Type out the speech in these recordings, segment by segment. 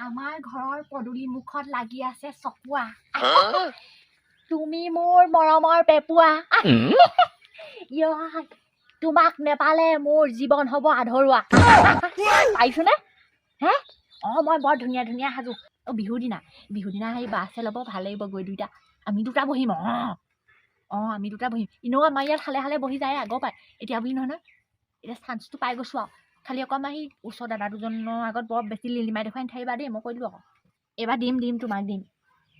আমাৰ ঘৰৰ পদূলি মুখত লাগি আছে চকুৱা তুমি মোৰ মৰমৰ পেপুৱা তোমাক নেপালে মোৰ জীৱন হ'ব আধৰুৱা পাইছোনে হে মই বৰ ধুনীয়া ধুনীয়া সাজু বিহুৰ দিনা সেই বাছে ল'ব ভাল লাগিব গৈ দুইটা আমি দুটা বহিম আমি দুটা বহিম এনেও আমাৰ ইয়াত হালে হালে বহি যায় আগৰ পাই এতিয়া বুলি নহয় এতিয়া চান্সটো পাই গৈছো আৰু খালি অকণমান সেই ওচৰ দাদা দুজনৰ আগত বৰ বেছি লিলিমাই দেখুৱাই নাথাকিবা দেই মই কৈ দিলোঁ আকৌ এইবাৰ দিম তোমাক দিম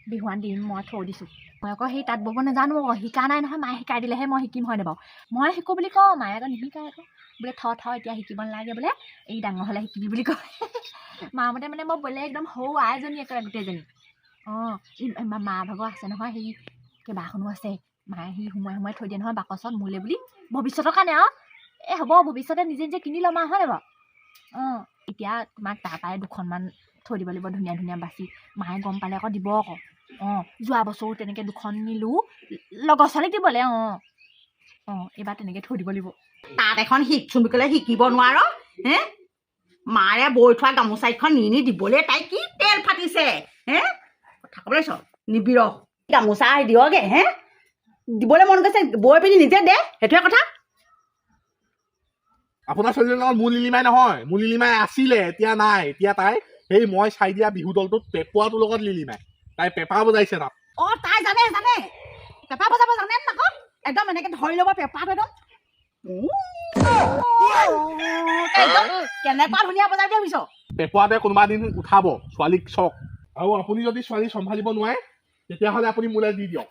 বিহুৱান দিম মই থৈ দিছোঁ মই আকৌ সেই তাঁত ব'ব নাজানো আকৌ শিকা নাই নহয় মায়ে শিকাই দিলেহে মই শিকিম হয়নে বাৰু মই শিকোঁ বুলি কওঁ মায়ে আকৌ নিশিকাই আকৌ বোলে এতিয়া শিকিব নালাগে বোলে এই ডাঙৰ হ'লে শিকিবি বুলি কয় মামতে মানে মই বোলে একদম সৰু আইজনী একেবাৰে গোটেইজনী মা ভাগৰ আছে নহয় সেই কেইবাখনো আছে মায়ে সি সোমোৱাই থৈ দিয়ে নহয় বাকচত মোলে বুলি ভৱিষ্যতৰ কাৰণে আৰু হ'ব ভৱিষ্যতে নিজে কিনি ল'ম আৰু হয়নে বাৰু এতিয়া তোমাক তাৰ পৰাই দুখনমান থৈ দিব লাগিব ধুনীয়া ধুনীয়া বাচি মায়ে গম পালে আকৌ দিব আকৌ যোৱা বছৰো তেনেকৈ দুখন নিলোঁ লগৰ ছোৱালীক দিবলৈ এইবাৰ তেনেকৈ থৈ দিব লাগিব তাত এখন শিকচোন বুলি ক'লে শিকিব নোৱাৰ হে মাৰে বৈ থোৱা গামোচা এখন নি দিবলৈ তাই কি তেল ফাটিছে হে কথা ক'বলৈ চ নিবিৰ গামোচা দিয়গে হে দিবলৈ মন গৈছে বৈ পিনি নিজে দে সেইটোৱে কথা আপোনাৰ ছোৱালীজনীৰ লগত মোৰ লিলিমাই নহয় মোৰ লিলিমাই আছিলে এতিয়া নাই এতিয়া তাই সেই মই চাই দিয়া বিহু দলটোত পেপুৱাটোৰ লগত লিলিমাই তাই পেপা বজাইছে তাত তাই জানে পেপা বজাব জানে আকৌ একদম এনেকে ধৰি ল'ব পেপাটো একদম কেনেকুৱা ধুনীয়া বজাই দিয়ে ভাবিছ পেপুৱাটোৱে কোনোবা দিন উঠাব ছোৱালীক চক আৰু আপুনি যদি ছোৱালী চম্ভালিব নোৱাৰে তেতিয়াহ'লে আপুনি মোলৈ দি দিয়ক